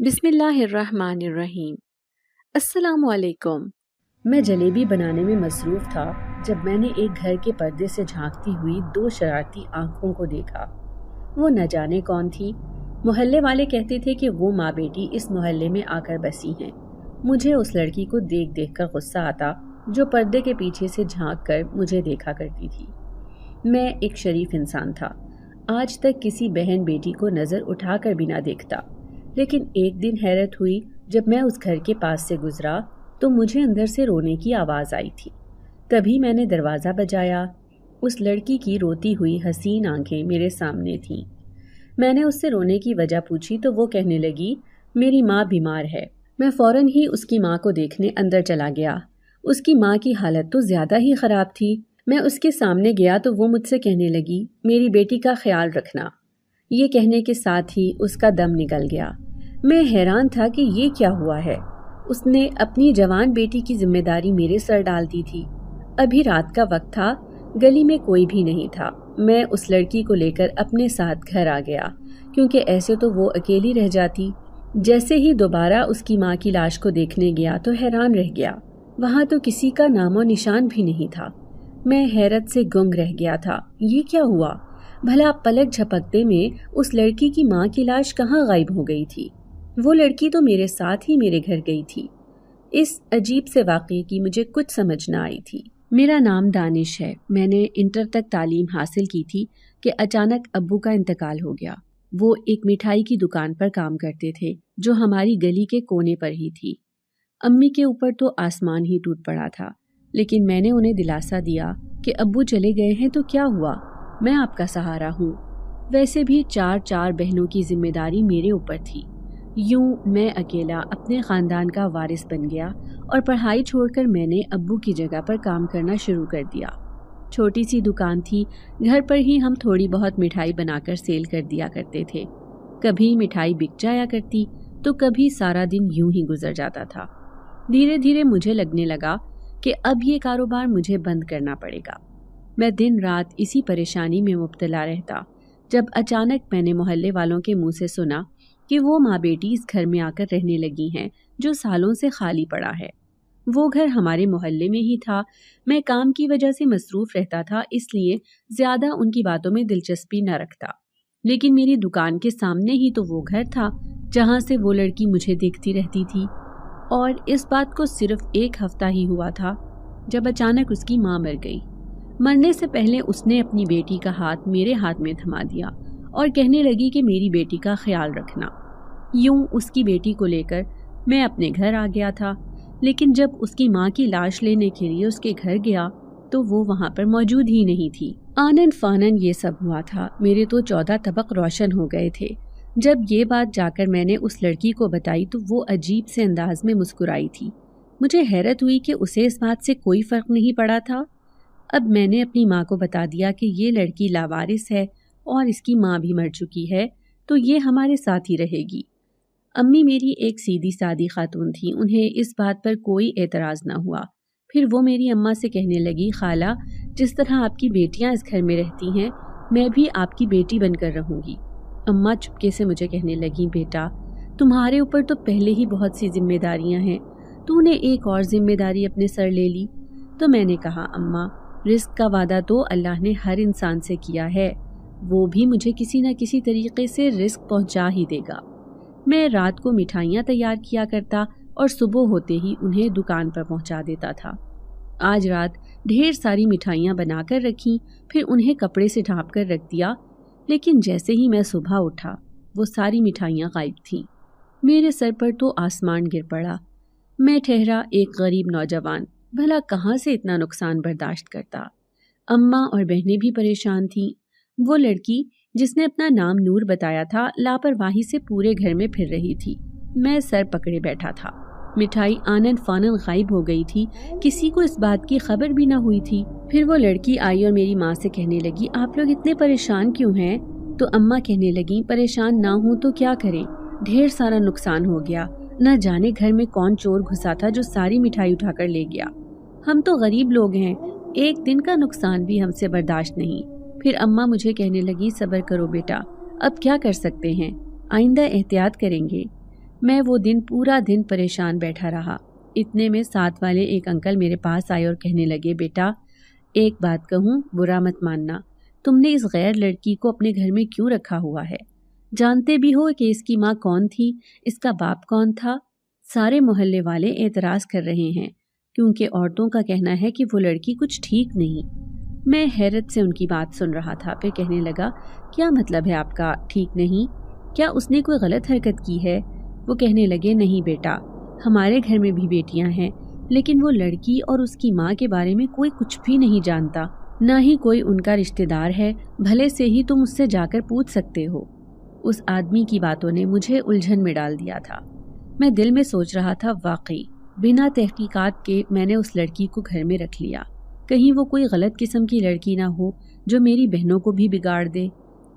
بسم اللہ الرحمن الرحیم۔ السلام علیکم۔ میں جلیبی بنانے میں مصروف تھا جب میں نے ایک گھر کے پردے سے جھانکتی ہوئی دو شرارتی آنکھوں کو دیکھا۔ وہ نہ جانے کون تھی۔ محلے والے کہتے تھے کہ وہ ماں بیٹی اس محلے میں آ کر بسی ہیں۔ مجھے اس لڑکی کو دیکھ دیکھ کر غصہ آتا جو پردے کے پیچھے سے جھانک کر مجھے دیکھا کرتی تھی۔ میں ایک شریف انسان تھا، آج تک کسی بہن بیٹی کو نظر اٹھا کر بھی نہ دیکھتا، لیکن ایک دن حیرت ہوئی جب میں اس گھر کے پاس سے گزرا تو مجھے اندر سے رونے کی آواز آئی تھی۔ تبھی میں نے دروازہ بجایا۔ اس لڑکی کی روتی ہوئی حسین آنکھیں میرے سامنے تھیں۔ میں نے اس سے رونے کی وجہ پوچھی تو وہ کہنے لگی میری ماں بیمار ہے۔ میں فوراً ہی اس کی ماں کو دیکھنے اندر چلا گیا۔ اس کی ماں کی حالت تو زیادہ ہی خراب تھی۔ میں اس کے سامنے گیا تو وہ مجھ سے کہنے لگی میری بیٹی کا خیال رکھنا۔ یہ کہنے کے ساتھ ہی اس کا دم نکل گیا۔ میں حیران تھا کہ یہ کیا ہوا ہے۔ اس نے اپنی جوان بیٹی کی ذمہ داری میرے سر ڈال دی تھی۔ ابھی رات کا وقت تھا، گلی میں کوئی بھی نہیں تھا۔ میں اس لڑکی کو لے کر اپنے ساتھ گھر آ گیا، کیونکہ ایسے تو وہ اکیلی رہ جاتی۔ جیسے ہی دوبارہ اس کی ماں کی لاش کو دیکھنے گیا تو حیران رہ گیا۔ وہاں تو کسی کا نام و نشان بھی نہیں تھا۔ میں حیرت سے گنگ رہ گیا تھا۔ یہ کیا ہوا؟ بھلا پلک جھپکتے میں اس لڑکی کی ماں کی لاش کہاں غائب ہو گئی تھی؟ وہ لڑکی تو میرے ساتھ ہی میرے گھر گئی تھی۔ اس عجیب سے واقعے کی مجھے کچھ سمجھ نہ آئی تھی۔ میرا نام دانش ہے۔ میں نے انٹر تک تعلیم حاصل کی تھی کہ اچانک ابو کا انتقال ہو گیا۔ وہ ایک مٹھائی کی دکان پر کام کرتے تھے جو ہماری گلی کے کونے پر ہی تھی۔ امی کے اوپر تو آسمان ہی ٹوٹ پڑا تھا، لیکن میں نے انہیں دلاسا دیا کہ ابو چلے گئے ہیں تو کیا ہوا، میں آپ کا سہارا ہوں۔ ویسے بھی چار بہنوں کی ذمہ داری میرے اوپر تھی۔ یوں میں اکیلا اپنے خاندان کا وارث بن گیا اور پڑھائی چھوڑ کر میں نے ابو کی جگہ پر کام کرنا شروع کر دیا۔ چھوٹی سی دکان تھی، گھر پر ہی ہم تھوڑی بہت مٹھائی بنا کر سیل کر دیا کرتے تھے۔ کبھی مٹھائی بک جایا کرتی تو کبھی سارا دن یوں ہی گزر جاتا تھا۔ دھیرے دھیرے مجھے لگنے لگا کہ اب یہ کاروبار مجھے بند کرنا پڑے گا۔ میں دن رات اسی پریشانی میں مبتلا رہتا، جب اچانک میں نے محلے والوں کے منہ سے سنا کہ وہ ماں بیٹی اس گھر میں آ کر رہنے لگی ہیں جو سالوں سے خالی پڑا ہے۔ وہ گھر ہمارے محلے میں ہی تھا۔ میں کام کی وجہ سے مصروف رہتا تھا، اس لیے زیادہ ان کی باتوں میں دلچسپی نہ رکھتا، لیکن میری دکان کے سامنے ہی تو وہ گھر تھا جہاں سے وہ لڑکی مجھے دیکھتی رہتی تھی۔ اور اس بات کو صرف ایک ہفتہ ہی ہوا تھا جب اچانک اس کی ماں مر گئی۔ مرنے سے پہلے اس نے اپنی بیٹی کا ہاتھ میرے ہاتھ میں تھما دیا اور کہنے لگی کہ میری بیٹی کا خیال رکھنا۔ یوں اس کی بیٹی کو لے کر میں اپنے گھر آ گیا تھا، لیکن جب اس کی ماں کی لاش لینے کے لیے اس کے گھر گیا تو وہ وہاں پر موجود ہی نہیں تھی۔ آنن فانن یہ سب ہوا تھا۔ میرے تو 14 طبق روشن ہو گئے تھے۔ جب یہ بات جا کر میں نے اس لڑکی کو بتائی تو وہ عجیب سے انداز میں مسکرائی تھی۔ مجھے حیرت ہوئی کہ اسے اس بات سے کوئی فرق نہیں پڑا تھا۔ اب میں نے اپنی ماں کو بتا دیا کہ یہ لڑکی لاوارث ہے اور اس کی ماں بھی مر چکی ہے، تو یہ ہمارے ساتھ ہی رہے گی۔ امی میری ایک سیدھی سادی خاتون تھی، انہیں اس بات پر کوئی اعتراض نہ ہوا۔ پھر وہ میری اماں سے کہنے لگی خالہ، جس طرح آپ کی بیٹیاں اس گھر میں رہتی ہیں، میں بھی آپ کی بیٹی بن کر رہوں گی۔ اماں چپکے سے مجھے کہنے لگی بیٹا، تمہارے اوپر تو پہلے ہی بہت سی ذمہ داریاں ہیں، تو نے ایک اور ذمہ داری اپنے سر لے لی۔ تو میں نے کہا اماں، رزق کا وعدہ تو اللہ نے ہر انسان سے کیا ہے، وہ بھی مجھے کسی نہ کسی طریقے سے رزق پہنچا ہی دے گا۔ میں رات کو مٹھائیاں تیار کیا کرتا اور صبح ہوتے ہی انہیں دکان پر پہنچا دیتا تھا۔ آج رات ڈھیر ساری مٹھائیاں بنا کر رکھیں، پھر انہیں کپڑے سے ڈھانپ کر رکھ دیا، لیکن جیسے ہی میں صبح اٹھا وہ ساری مٹھائیاں غائب تھیں۔ میرے سر پر تو آسمان گر پڑا۔ میں ٹھہرا ایک غریب نوجوان، بھلا کہاں سے اتنا نقصان برداشت کرتا۔ اماں اور بہنیں بھی پریشان تھیں۔ وہ لڑکی جس نے اپنا نام نور بتایا تھا لاپرواہی سے پورے گھر میں پھر رہی تھی۔ میں سر پکڑے بیٹھا تھا۔ مٹھائی آنن فانن غائب ہو گئی تھی، کسی کو اس بات کی خبر بھی نہ ہوئی تھی۔ پھر وہ لڑکی آئی اور میری ماں سے کہنے لگی آپ لوگ اتنے پریشان کیوں ہیں؟ تو اماں کہنے لگیں پریشان نہ ہوں تو کیا کریں، ڈھیر سارا نقصان ہو گیا، نہ جانے گھر میں کون چور گھسا تھا جو ساری مٹھائی اٹھا کر لے گیا۔ ہم تو غریب لوگ ہیں، ایک دن کا نقصان بھی ہم سے برداشت نہیں۔ پھر اماں مجھے کہنے لگی صبر کرو بیٹا، اب کیا کر سکتے ہیں، آئندہ احتیاط کریں گے۔ میں وہ پورا دن پریشان بیٹھا رہا۔ اتنے میں ساتھ والے ایک انکل میرے پاس آئے اور کہنے لگے، بیٹا ایک بات کہوں، برا مت ماننا، تم نے اس غیر لڑکی کو اپنے گھر میں کیوں رکھا ہوا ہے؟ جانتے بھی ہو کہ اس کی ماں کون تھی، اس کا باپ کون تھا؟ سارے محلے والے اعتراض کر رہے ہیں کیونکہ عورتوں کا کہنا ہے کہ وہ لڑکی کچھ ٹھیک نہیں۔ میں حیرت سے ان کی بات سن رہا تھا، پھر کہنے لگا، کیا مطلب ہے آپ کا ٹھیک نہیں؟ کیا اس نے کوئی غلط حرکت کی ہے؟ وہ کہنے لگے، نہیں بیٹا، ہمارے گھر میں بھی بیٹیاں ہیں، لیکن وہ لڑکی اور اس کی ماں کے بارے میں کوئی کچھ بھی نہیں جانتا، نہ ہی کوئی ان کا رشتہ دار ہے، بھلے سے ہی تم اس سے جا کر پوچھ سکتے ہو۔ اس آدمی کی باتوں نے مجھے الجھن میں ڈال دیا تھا۔ میں دل میں سوچ رہا تھا، واقعی بنا تحقیقات کے میں نے اس لڑکی کو گھر میں رکھ لیا، کہیں وہ کوئی غلط قسم کی لڑکی نہ ہو جو میری بہنوں کو بھی بگاڑ دے۔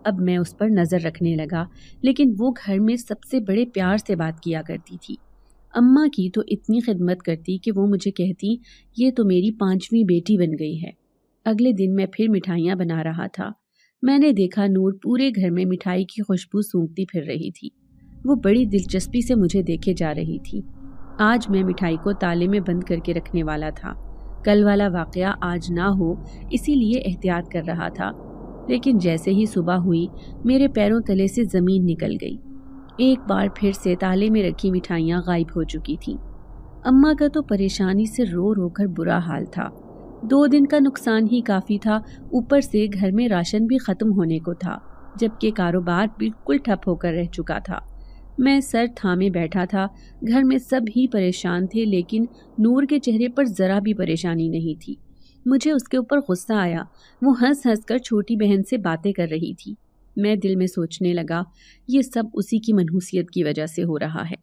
اب میں اس پر نظر رکھنے لگا، لیکن وہ گھر میں سب سے بڑے پیار سے بات کیا کرتی تھی۔ اماں کی تو اتنی خدمت کرتی کہ وہ مجھے کہتی، یہ تو میری 5ویں بیٹی بن گئی ہے۔ اگلے دن میں پھر مٹھائیاں بنا رہا تھا۔ میں نے دیکھا نور پورے گھر میں مٹھائی کی خوشبو سونگتی پھر رہی تھی۔ وہ بڑی دلچسپی سے مجھے دیکھے جا رہی تھی۔ آج میں مٹھائی کو تالے میں بند کر کے رکھنے والا تھا۔ کل والا واقعہ آج نہ ہو اسی لیے احتیاط کر رہا تھا، لیکن جیسے ہی صبح ہوئی میرے پیروں تلے سے زمین نکل گئی۔ ایک بار پھر سے تالے میں رکھی مٹھائیاں غائب ہو چکی تھیں۔ اماں کا تو پریشانی سے رو رو کر برا حال تھا۔ 2 دن کا نقصان ہی کافی تھا، اوپر سے گھر میں راشن بھی ختم ہونے کو تھا، جبکہ کاروبار بالکل ٹھپ ہو کر رہ چکا تھا۔ میں سر تھامے بیٹھا تھا۔ گھر میں سب ہی پریشان تھے، لیکن نور کے چہرے پر ذرا بھی پریشانی نہیں تھی۔ مجھے اس کے اوپر غصہ آیا۔ وہ ہنس ہنس کر چھوٹی بہن سے باتیں کر رہی تھی۔ میں دل میں سوچنے لگا، یہ سب اسی کی منحوسیت کی وجہ سے ہو رہا ہے۔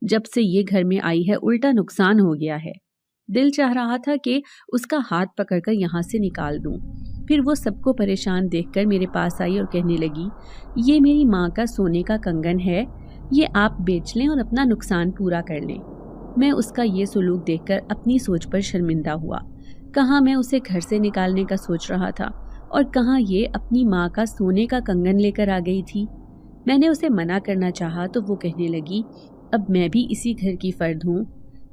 جب سے یہ گھر میں آئی ہے الٹا نقصان ہو گیا ہے۔ دل چاہ رہا تھا کہ اس کا ہاتھ پکڑ کر یہاں سے نکال دوں۔ پھر وہ سب کو پریشان دیکھ کر میرے پاس آئی اور کہنے لگی، یہ میری ماں کا سونے کا کنگن ہے، یہ آپ بیچ لیں اور اپنا نقصان پورا کر لیں۔ میں اس کا یہ سلوک دیکھ کر اپنی سوچ پر شرمندہ ہوا۔ کہاں میں اسے گھر سے نکالنے کا سوچ رہا تھا اور کہاں یہ اپنی ماں کا سونے کا کنگن لے کر آ گئی تھی۔ میں نے اسے منع کرنا چاہا تو وہ کہنے لگی، اب میں بھی اسی گھر کی فرد ہوں،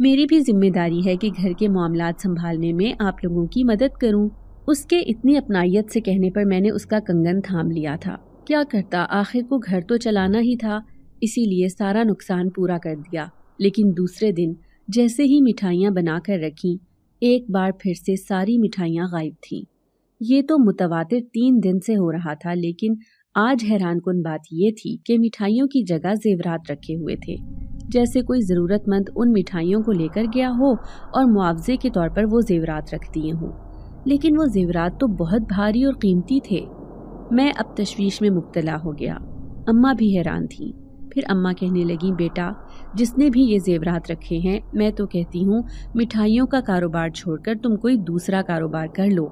میری بھی ذمہ داری ہے کہ گھر کے معاملات سنبھالنے میں آپ لوگوں کی مدد کروں۔ اس کے اتنی اپنائیت سے کہنے پر میں نے اس کا کنگن تھام لیا تھا۔ کیا کرتا، آخر کو گھر تو چلانا ہی تھا، اسی لیے سارا نقصان پورا کر دیا۔ لیکن دوسرے دن جیسے ہی مٹھائیاں بنا کر رکھیں، ایک بار پھر سے ساری مٹھائیاں غائب تھیں۔ یہ تو متواتر 3 دن سے ہو رہا تھا، لیکن آج حیران کن بات یہ تھی کہ مٹھائیوں کی جگہ زیورات رکھے ہوئے تھے، جیسے کوئی ضرورت مند ان مٹھائیوں کو لے کر گیا ہو اور معاوضے کے طور پر وہ زیورات رکھ دیے ہوں۔ لیکن وہ زیورات تو بہت بھاری اور قیمتی تھے۔ میں اب تشویش میں مبتلا ہو گیا۔ اماں بھی حیران تھیں۔ پھر اماں کہنے لگیں، بیٹا جس نے بھی یہ زیورات رکھے ہیں، میں تو کہتی ہوں مٹھائیوں کا کاروبار چھوڑ کر تم کوئی دوسرا کاروبار کر لو،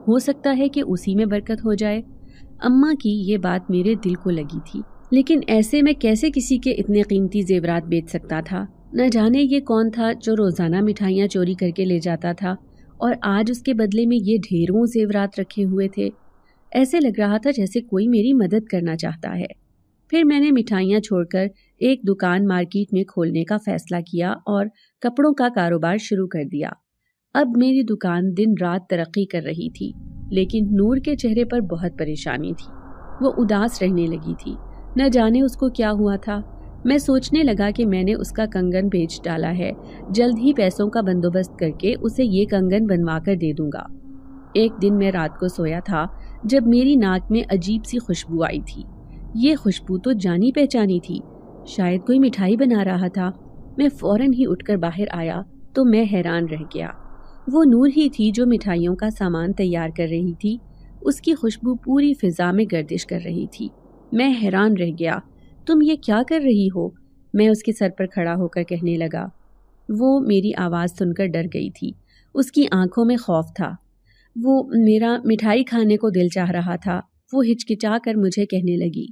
ہو سکتا ہے کہ اسی میں برکت ہو جائے۔ اماں کی یہ بات میرے دل کو لگی تھی، لیکن ایسے میں کیسے کسی کے اتنے قیمتی زیورات بیچ سکتا تھا؟ نہ جانے یہ کون تھا جو روزانہ مٹھائیاں چوری کر کے لے جاتا تھا، اور آج اس کے بدلے میں یہ ڈھیروں زیورات رکھے ہوئے تھے۔ ایسے لگ رہا تھا جیسے کوئی میری مدد کرنا چاہتا ہے۔ پھر میں نے مٹھائیاں چھوڑ کر ایک دکان مارکیٹ میں کھولنے کا فیصلہ کیا اور کپڑوں کا کاروبار شروع کر دیا۔ اب میری دکان دن رات ترقی کر رہی تھی، لیکن نور کے چہرے پر بہت پریشانی تھی۔ وہ اداس رہنے لگی تھی، نہ جانے اس کو کیا ہوا تھا۔ میں سوچنے لگا کہ میں نے اس کا کنگن بیچ ڈالا ہے، جلد ہی پیسوں کا بندوبست کر کے اسے یہ کنگن بنوا کر دے دوں گا۔ ایک دن میں رات کو سویا تھا جب میری ناک میں عجیب سی خوشبو آئی تھی۔ یہ خوشبو تو جانی پہچانی تھی، شاید کوئی مٹھائی بنا رہا تھا۔ میں فوراً ہی اٹھ کر باہر آیا تو میں حیران رہ گیا۔ وہ نور ہی تھی جو مٹھائیوں کا سامان تیار کر رہی تھی۔ اس کی خوشبو پوری فضا میں گردش کر رہی تھی۔ میں حیران رہ گیا، تم یہ کیا کر رہی ہو؟ میں اس کے سر پر کھڑا ہو کر کہنے لگا۔ وہ میری آواز سن کر ڈر گئی تھی، اس کی آنکھوں میں خوف تھا۔ وہ میرا مٹھائی کھانے کو دل چاہ رہا تھا۔ وہ ہچکچا کر مجھے کہنے لگی۔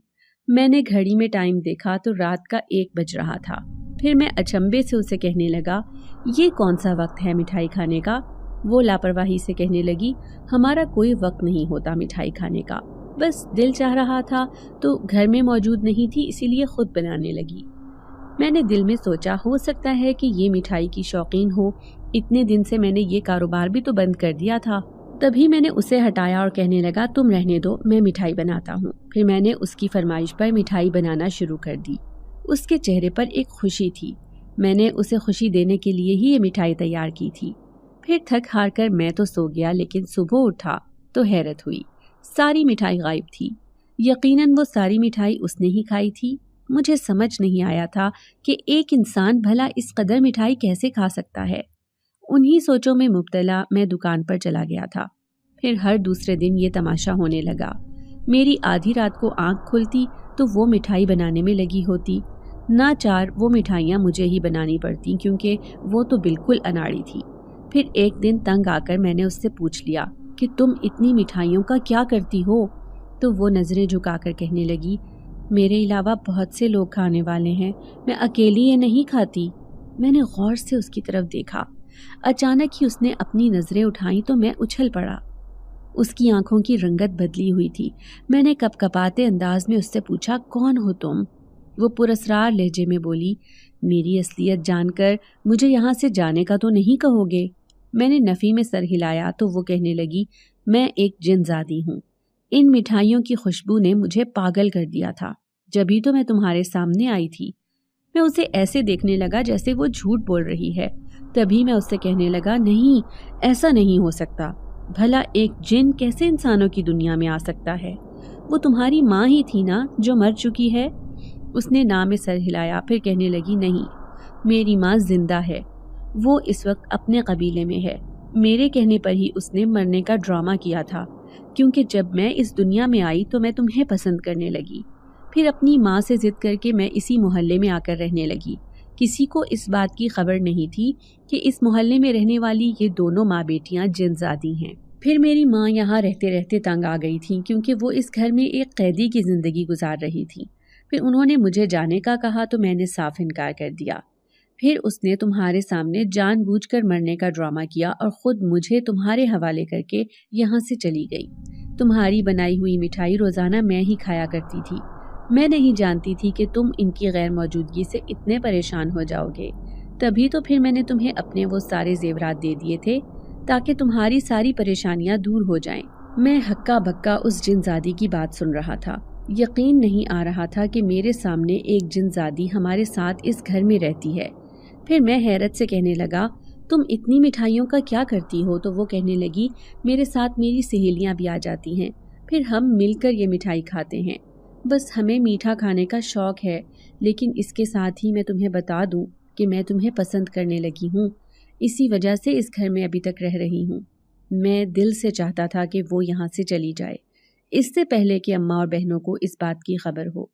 میں نے گھڑی میں ٹائم دیکھا تو رات کا 1 بج رہا تھا۔ پھر میں اچنبے سے اسے کہنے لگا، یہ کون سا وقت ہے مٹھائی کھانے کا؟ وہ لاپرواہی سے کہنے لگی، ہمارا کوئی وقت نہیں ہوتا مٹھائی کھانے کا، بس دل چاہ رہا تھا تو گھر میں موجود نہیں تھی اسی لیے خود بنانے لگی۔ میں نے دل میں سوچا ہو سکتا ہے کہ یہ مٹھائی کی شوقین ہو، اتنے دن سے میں نے یہ کاروبار بھی تو بند کر دیا تھا۔ تبھی میں نے اسے ہٹایا اور کہنے لگا تم رہنے دو، میں مٹھائی بناتا ہوں۔ پھر میں نے اس کی فرمائش پر مٹھائی بنانا شروع کر دی۔ اس کے چہرے پر ایک خوشی تھی، میں نے اسے خوشی دینے کے لیے ہی یہ مٹھائی تیار کی تھی۔ پھر تھک ہار کر میں تو سو گیا، لیکن صبح اٹھا تو حیرت ہوئی، ساری مٹھائی غائب تھی۔ یقیناً وہ ساری مٹھائی اس نے ہی کھائی تھی۔ مجھے سمجھ نہیں آیا تھا کہ ایک انسان بھلا اس قدر مٹھائی کیسے کھا سکتا ہے۔ انہی سوچوں میں مبتلا میں دکان پر چلا گیا تھا۔ پھر ہر دوسرے دن یہ تماشا ہونے لگا، میری آدھی رات کو آنکھ کھلتی تو وہ مٹھائی بنانے میں لگی ہوتی، ناچار وہ مٹھائیاں مجھے ہی بنانی پڑتی کیونکہ وہ تو بالکل اناڑی تھی۔ پھر ایک دن تنگ آ کر میں نے اس سے پوچھ لیا کہ تم اتنی مٹھائیوں کا کیا کرتی ہو؟ تو وہ نظریں جھکا کر کہنے لگی میرے علاوہ بہت سے لوگ کھانے والے ہیں، میں اکیلی یہ نہیں کھاتی۔ میں نے غور سے اس کی طرف دیکھا، اچانک ہی اس نے اپنی نظریں اٹھائیں تو میں اچھل پڑا۔ اس کی آنکھوں کی رنگت بدلی ہوئی تھی۔ میں نے کپ کپاتے انداز میں اس سے پوچھا کون ہو تم؟ وہ پراسرار لہجے میں بولی میری اصلیت جان کر مجھے یہاں سے جانے کا تو نہیں کہو گے؟ میں نے نفی میں سر ہلایا تو وہ کہنے لگی میں ایک جن زادی ہوں، ان مٹھائیوں کی خوشبو نے مجھے پاگل کر دیا تھا، جبھی تو میں تمہارے سامنے آئی تھی۔ میں اسے ایسے دیکھنے لگا جیسے وہ جھوٹ بول رہی ہے۔ تبھی میں اس سے کہنے لگا نہیں، ایسا نہیں ہو سکتا، بھلا ایک جن کیسے انسانوں کی دنیا میں آ سکتا ہے؟ وہ تمہاری ماں ہی تھی نا جو مر چکی ہے؟ اس نے نام میں سر ہلایا، پھر کہنے لگی نہیں، میری ماں زندہ ہے، وہ اس وقت اپنے قبیلے میں ہے۔ میرے کہنے پر ہی اس نے مرنے کا ڈرامہ کیا تھا، کیونکہ جب میں اس دنیا میں آئی تو میں تمہیں پسند کرنے لگی۔ پھر اپنی ماں سے ضد کر کے میں اسی محلے میں آ کر رہنے لگی۔ کسی کو اس بات کی خبر نہیں تھی کہ اس محلے میں رہنے والی یہ دونوں ماں بیٹیاں جن زادی ہیں۔ پھر میری ماں یہاں رہتے رہتے تنگ آ گئی تھی کیونکہ وہ اس گھر میں ایک قیدی کی زندگی گزار رہی تھی۔ پھر انہوں نے مجھے جانے کا کہا تو میں نے صاف انکار کر دیا۔ پھر اس نے تمہارے سامنے جان بوجھ کر مرنے کا ڈرامہ کیا اور خود مجھے تمہارے حوالے کر کے یہاں سے چلی گئی۔ تمہاری بنائی ہوئی مٹھائی روزانہ میں ہی کھایا کرتی تھی۔ میں نہیں جانتی تھی کہ تم ان کی غیر موجودگی سے اتنے پریشان ہو جاؤ گے، تبھی تو پھر میں نے تمہیں اپنے وہ سارے زیورات دے دیے تھے تاکہ تمہاری ساری پریشانیاں دور ہو جائیں۔ میں ہکا بکا اس جن زادی کی بات سن رہا تھا۔ یقین نہیں آ رہا تھا کہ میرے سامنے ایک جن زادی ہمارے ساتھ اس گھر میں رہتی ہے۔ پھر میں حیرت سے کہنے لگا تم اتنی مٹھائیوں کا کیا کرتی ہو؟ تو وہ کہنے لگی میرے ساتھ میری سہیلیاں بھی آ جاتی ہیں، پھر ہم مل کر یہ مٹھائی کھاتے ہیں۔ بس ہمیں میٹھا کھانے کا شوق ہے، لیکن اس کے ساتھ ہی میں تمہیں بتا دوں کہ میں تمہیں پسند کرنے لگی ہوں، اسی وجہ سے اس گھر میں ابھی تک رہ رہی ہوں۔ میں دل سے چاہتا تھا کہ وہ یہاں سے چلی جائے، اس سے پہلے کہ اماں اور بہنوں کو اس بات کی خبر ہو،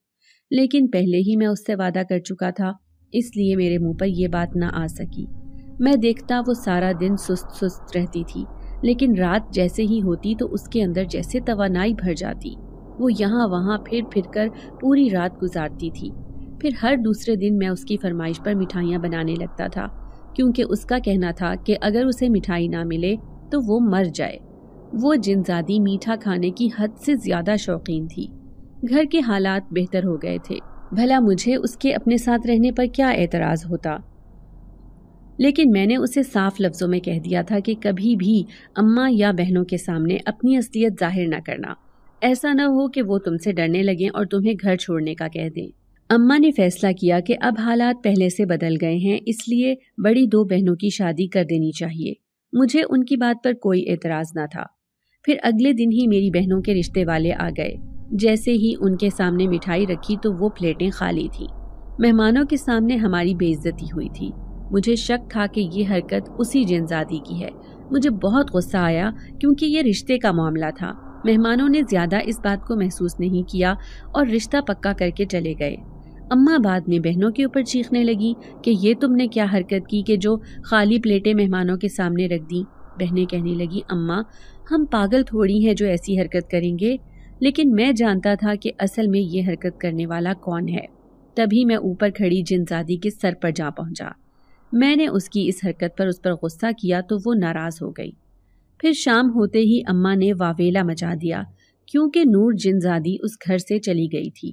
لیکن پہلے ہی میں اس سے وعدہ کر چکا تھا، اس لیے میرے منہ پر یہ بات نہ آ سکی۔ میں دیکھتا وہ سارا دن سست رہتی تھی، لیکن رات جیسے ہی ہوتی تو اس کے اندر جیسے توانائی بھر جاتی۔ وہ یہاں وہاں پھر کر پوری رات گزارتی تھی۔ پھر ہر دوسرے دن میں اس کی فرمائش پر مٹھائیاں بنانے لگتا تھا، کیونکہ اس کا کہنا تھا کہ اگر اسے مٹھائی نہ ملے تو وہ مر جائے۔ وہ جن زادی میٹھا کھانے کی حد سے زیادہ شوقین تھی۔ گھر کے حالات بہتر ہو گئے تھے، بھلا مجھے اس کے اپنے ساتھ رہنے پر کیا اعتراض ہوتا؟ لیکن میں نے اسے صاف لفظوں میں کہہ دیا تھا کہ کبھی بھی اماں یا بہنوں کے سامنے اپنی اصلیت ظاہر نہ کرنا، ایسا نہ ہو کہ وہ تم سے ڈرنے لگیں اور تمہیں گھر چھوڑنے کا کہہ دیں۔ اماں نے فیصلہ کیا کہ اب حالات پہلے سے بدل گئے ہیں، اس لیے بڑی دو بہنوں کی شادی کر دینی چاہیے۔ مجھے ان کی بات پر کوئی اعتراض نہ تھا۔ پھر اگلے دن ہی میری بہنوں کے رشتے والے آ گئے۔ جیسے ہی ان کے سامنے مٹھائی رکھی تو وہ پلیٹیں خالی تھیں۔ مہمانوں کے سامنے ہماری بے عزتی ہوئی تھی۔ مجھے شک تھا کہ یہ حرکت اسی جن زادی کی ہے۔ مجھے بہت غصہ آیا کیونکہ یہ رشتے کا معاملہ تھا۔ مہمانوں نے زیادہ اس بات کو محسوس نہیں کیا اور رشتہ پکا کر کے چلے گئے۔ اماں بعد میں بہنوں کے اوپر چیخنے لگی کہ یہ تم نے کیا حرکت کی کہ جو خالی پلیٹیں مہمانوں کے سامنے رکھ دیں۔ بہنیں کہنے لگی اماں ہم پاگل تھوڑی ہیں جو ایسی حرکت کریں گے، لیکن میں جانتا تھا کہ اصل میں یہ حرکت کرنے والا کون ہے۔ تبھی میں اوپر کھڑی جن زادی کے سر پر جا پہنچا۔ میں نے اس کی اس حرکت پر اس پر غصہ کیا تو وہ ناراض ہو گئی۔ پھر شام ہوتے ہی اماں نے واویلا مچا دیا کیونکہ نور جن زادی اس گھر سے چلی گئی تھی۔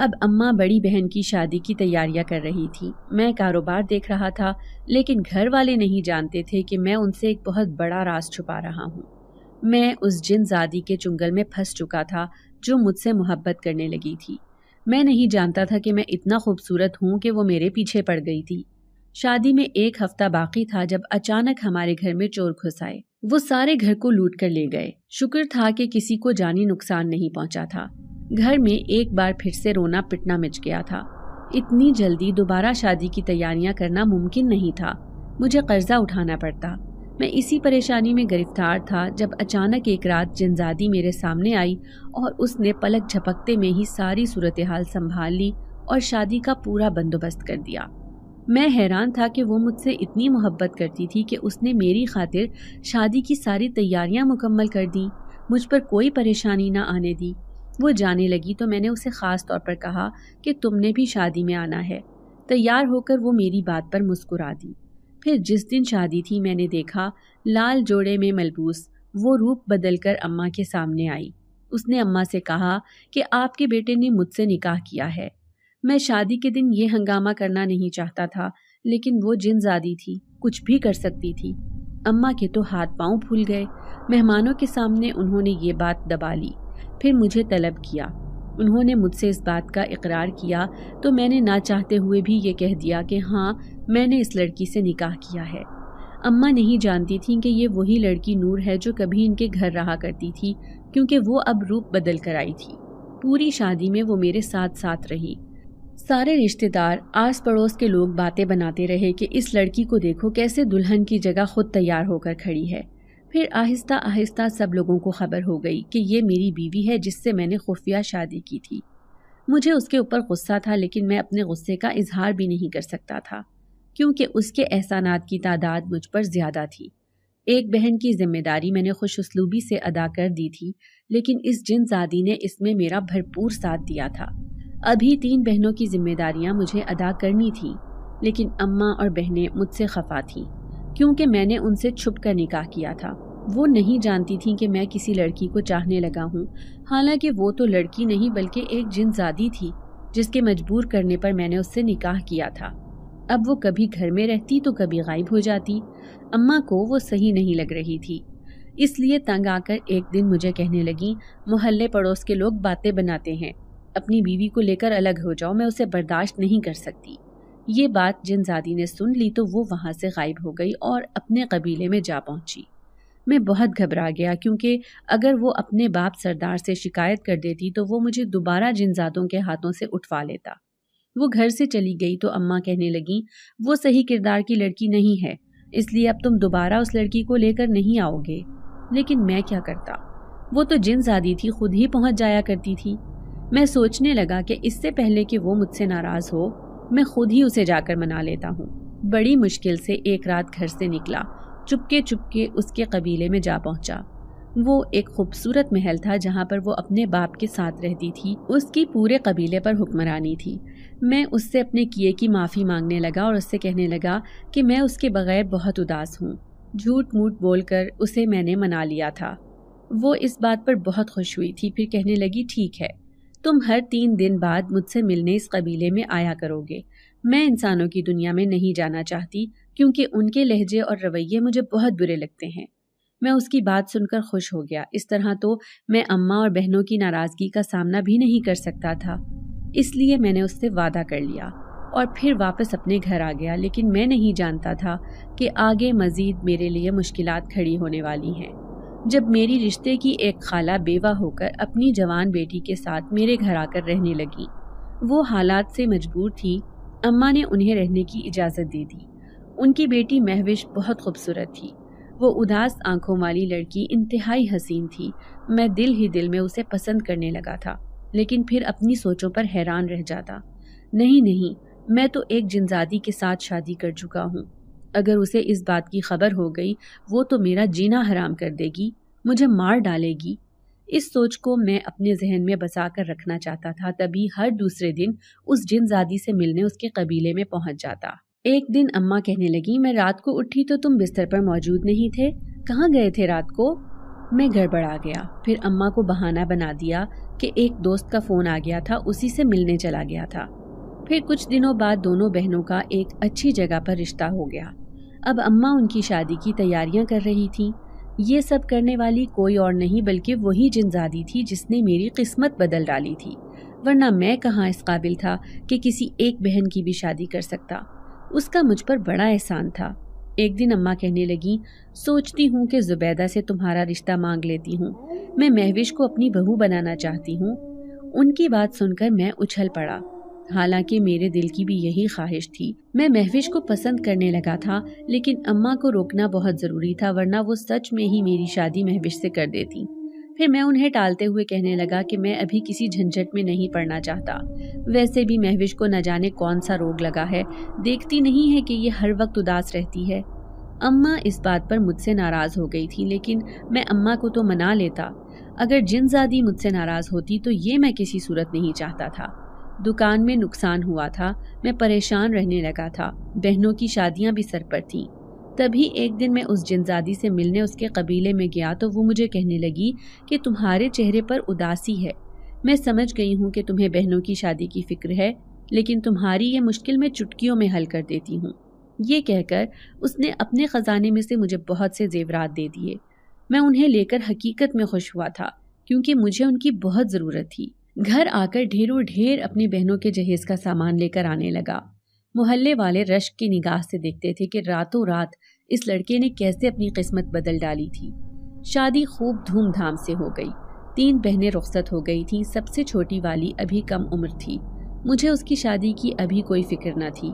اب اماں بڑی بہن کی شادی کی تیاریاں کر رہی تھی، میں کاروبار دیکھ رہا تھا، لیکن گھر والے نہیں جانتے تھے کہ میں ان سے ایک بہت بڑا راز چھپا رہا ہوں۔ میں اس جن زادی کے چنگل میں پھنس چکا تھا جو مجھ سے محبت کرنے لگی تھی۔ میں نہیں جانتا تھا کہ میں اتنا خوبصورت ہوں کہ وہ میرے پیچھے پڑ گئی تھی۔ شادی میں 1 ہفتہ باقی تھا جب اچانک ہمارے گھر میں چور گھس آئے۔ وہ سارے گھر کو لوٹ کر لے گئے۔ شکر تھا کہ کسی کو جانی نقصان نہیں پہنچا تھا۔ گھر میں ایک بار پھر سے رونا پٹنا مچ گیا تھا۔ اتنی جلدی دوبارہ شادی کی تیاریاں کرنا ممکن نہیں تھا۔ مجھے قرضہ اٹھانا پڑتا۔ میں اسی پریشانی میں گرفتار تھا جب اچانک ایک رات جنزادی میرے سامنے آئی اور اس نے پلک جھپکتے میں ہی ساری صورتحال سنبھال لی اور شادی کا پورا بندوبست کر دیا۔ میں حیران تھا کہ وہ مجھ سے اتنی محبت کرتی تھی کہ اس نے میری خاطر شادی کی ساری تیاریاں مکمل کر دیں، مجھ پر کوئی پریشانی نہ آنے دی۔ وہ جانے لگی تو میں نے اسے خاص طور پر کہا کہ تم نے بھی شادی میں آنا ہے۔ تیار ہو کر وہ میری بات پر مسکرا دی۔ پھر جس دن شادی تھی میں نے دیکھا لال جوڑے میں ملبوس وہ روپ بدل کر اماں کے سامنے آئی۔ اس نے اماں سے کہا کہ آپ کے بیٹے نے مجھ سے نکاح کیا ہے۔ میں شادی کے دن یہ ہنگامہ کرنا نہیں چاہتا تھا، لیکن وہ جن زادی تھی، کچھ بھی کر سکتی تھی۔ اماں کے تو ہاتھ پاؤں پھول گئے۔ مہمانوں کے سامنے انہوں نے یہ بات دبا لی، پھر مجھے طلب کیا۔ انہوں نے مجھ سے اس بات کا اقرار کیا تو میں نے نہ چاہتے ہوئے بھی یہ کہہ دیا کہ ہاں میں نے اس لڑکی سے نکاح کیا ہے۔ اماں نہیں جانتی تھیں کہ یہ وہی لڑکی نور ہے جو کبھی ان کے گھر رہا کرتی تھی، کیونکہ وہ اب روپ بدل کر آئی تھی۔ پوری شادی میں وہ میرے ساتھ ساتھ رہی۔ سارے رشتہ دار، آس پڑوس کے لوگ باتیں بناتے رہے کہ اس لڑکی کو دیکھو کیسے دلہن کی جگہ خود تیار ہو کر کھڑی ہے۔ پھر آہستہ آہستہ سب لوگوں کو خبر ہو گئی کہ یہ میری بیوی ہے جس سے میں نے خفیہ شادی کی تھی۔ مجھے اس کے اوپر غصہ تھا، لیکن میں اپنے غصے کا اظہار بھی نہیں کر سکتا تھا، کیونکہ اس کے احسانات کی تعداد مجھ پر زیادہ تھی۔ ایک بہن کی ذمہ داری میں نے خوش اسلوبی سے ادا کر دی تھی، لیکن اس جن زادی نے اس میں میرا بھرپور ساتھ دیا تھا۔ ابھی 3 بہنوں کی ذمہ داریاں مجھے ادا کرنی تھیں، لیکن اماں اور بہنیں مجھ سے خفا تھیں، کیونکہ میں نے ان سے چھپ کر نکاح کیا تھا۔ وہ نہیں جانتی تھیں کہ میں کسی لڑکی کو چاہنے لگا ہوں، حالانکہ وہ تو لڑکی نہیں بلکہ ایک جن زادی تھی جس کے مجبور کرنے پر میں نے اس سے نکاح کیا تھا۔ اب وہ کبھی گھر میں رہتی تو کبھی غائب ہو جاتی۔ اماں کو وہ صحیح نہیں لگ رہی تھی، اس لیے تنگ آ کر ایک دن مجھے کہنے لگی، محلے پڑوس کے لوگ باتیں بناتے ہیں، اپنی بیوی کو لے کر الگ ہو جاؤ، میں اسے برداشت نہیں کر سکتی۔ یہ بات جن زادی نے سن لی تو وہ وہاں سے غائب ہو گئی اور اپنے قبیلے میں جا پہنچی۔ میں بہت گھبرا گیا، کیونکہ اگر وہ اپنے باپ سردار سے شکایت کر دیتی تو وہ مجھے دوبارہ جن زادوں کے ہاتھوں سے اٹھوا لیتا۔ وہ گھر سے چلی گئی تو اماں کہنے لگیں، وہ صحیح کردار کی لڑکی نہیں ہے، اس لیے اب تم دوبارہ اس لڑکی کو لے کر نہیں آؤ گے۔ لیکن میں کیا کرتا؟ وہ تو جن زادی تھی، خود ہی پہنچ جایا کرتی تھی۔ میں سوچنے لگا کہ اس سے پہلے کہ وہ مجھ سے ناراض ہو، میں خود ہی اسے جا کر منا لیتا ہوں۔ بڑی مشکل سے ایک رات گھر سے نکلا، چپکے چپکے اس کے قبیلے میں جا پہنچا۔ وہ ایک خوبصورت محل تھا جہاں پر وہ اپنے باپ کے ساتھ رہتی تھی، اس کی پورے قبیلے پر حکمرانی تھی۔ میں اس سے اپنے کیے کی معافی مانگنے لگا اور اس سے کہنے لگا کہ میں اس کے بغیر بہت اداس ہوں۔ جھوٹ موٹ بول کر اسے میں نے منا لیا تھا۔ وہ اس بات پر بہت خوش ہوئی تھی، پھر کہنے لگی، ٹھیک ہے، تم ہر 3 دن بعد مجھ سے ملنے اس قبیلے میں آیا کرو گے۔ میں انسانوں کی دنیا میں نہیں جانا چاہتی، کیونکہ ان کے لہجے اور رویے مجھے بہت برے لگتے ہیں۔ میں اس کی بات سن کر خوش ہو گیا۔ اس طرح تو میں اماں اور بہنوں کی ناراضگی کا سامنا بھی نہیں کر سکتا تھا، اس لیے میں نے اس سے وعدہ کر لیا اور پھر واپس اپنے گھر آ گیا۔ لیکن میں نہیں جانتا تھا کہ آگے مزید میرے لیے مشکلات کھڑی ہونے والی ہیں۔ جب میری رشتے کی ایک خالہ بیوہ ہو کر اپنی جوان بیٹی کے ساتھ میرے گھر آ کر رہنے لگی، وہ حالات سے مجبور تھی، اماں نے انہیں رہنے کی اجازت دے دی۔ ان کی بیٹی مہوش بہت خوبصورت تھی۔ وہ اداس آنکھوں والی لڑکی انتہائی حسین تھی۔ میں دل ہی دل میں اسے پسند کرنے لگا تھا، لیکن پھر اپنی سوچوں پر حیران رہ جاتا۔ نہیں، میں تو ایک جنزادی کے ساتھ شادی کر چکا ہوں۔ اگر اسے اس بات کی خبر ہو گئی، وہ تو میرا جینا حرام کر دے گی، مجھے مار ڈالے گی۔ اس سوچ کو میں اپنے ذہن میں بسا کر رکھنا چاہتا تھا، تبھی ہر دوسرے دن اس جنزادی سے ملنے اس کے قبیلے میں پہنچ جاتا۔ ایک دن اماں کہنے لگی، میں رات کو اٹھی تو تم بستر پر موجود نہیں تھے، کہاں گئے تھے رات کو؟ میں گڑبڑا گیا، پھر اماں کو بہانہ بنا دیا کہ ایک دوست کا فون آ گیا تھا، اسی سے ملنے چلا گیا تھا۔ پھر کچھ دنوں بعد دونوں بہنوں کا ایک اچھی جگہ پر رشتہ ہو گیا۔ اب اماں ان کی شادی کی تیاریاں کر رہی تھیں۔ یہ سب کرنے والی کوئی اور نہیں بلکہ وہی جنزادی تھی جس نے میری قسمت بدل ڈالی تھی، ورنہ میں کہاں اس قابل تھا کہ کسی ایک بہن کی بھی شادی کر سکتا۔ اس کا مجھ پر بڑا احسان تھا۔ ایک دن اماں کہنے لگی، سوچتی ہوں کہ زبیدہ سے تمہارا رشتہ مانگ لیتی ہوں، میں مہوش کو اپنی بہو بنانا چاہتی ہوں۔ ان کی بات سن کر میں اچھل پڑا، حالانکہ میرے دل کی بھی یہی خواہش تھی۔ میں مہوش کو پسند کرنے لگا تھا، لیکن اماں کو روکنا بہت ضروری تھا، ورنہ وہ سچ میں ہی میری شادی مہوش سے کر دیتی۔ پھر میں انہیں ٹالتے ہوئے کہنے لگا کہ میں ابھی کسی جھنجٹ میں نہیں پڑنا چاہتا، ویسے بھی مہوش کو نہ جانے کون سا روگ لگا ہے، دیکھتی نہیں ہے کہ یہ ہر وقت اداس رہتی ہے۔ اماں اس بات پر مجھ سے ناراض ہو گئی تھی، لیکن میں اماں کو تو منا لیتا۔ اگر جنزادی مجھ سے ناراض ہوتی تو یہ میں کسی صورت نہیں چاہتا تھا۔ دکان میں نقصان ہوا تھا، میں پریشان رہنے لگا تھا، بہنوں کی شادیاں بھی سر پر تھیں۔ تبھی ایک دن میں اس جنزادی سے ملنے اس کے قبیلے میں گیا تو وہ مجھے کہنے لگی کہ تمہارے چہرے پر اداسی ہے، میں سمجھ گئی ہوں کہ تمہیں بہنوں کی شادی کی فکر ہے، لیکن تمہاری یہ مشکل میں چٹکیوں میں حل کر دیتی ہوں۔ یہ کہہ کر اس نے اپنے خزانے میں سے مجھے بہت سے زیورات دے دیے۔ میں انہیں لے کر حقیقت میں خوش ہوا تھا، کیونکہ مجھے ان کی بہت ضرورت تھی۔ گھر آ کر ڈھیروں ڈھیر اپنی بہنوں کے جہیز کا سامان لے کر آنے لگا۔ محلے والے رشک کی نگاہ سے دیکھتے تھے کہ راتوں رات اس لڑکے نے کیسے اپنی قسمت بدل ڈالی تھی۔ شادی خوب دھوم دھام سے ہو گئی۔ 3 بہنیں رخصت ہو گئی تھیں، سب سے چھوٹی والی ابھی کم عمر تھی۔ مجھے اس کی شادی کی ابھی کوئی فکر نہ تھی۔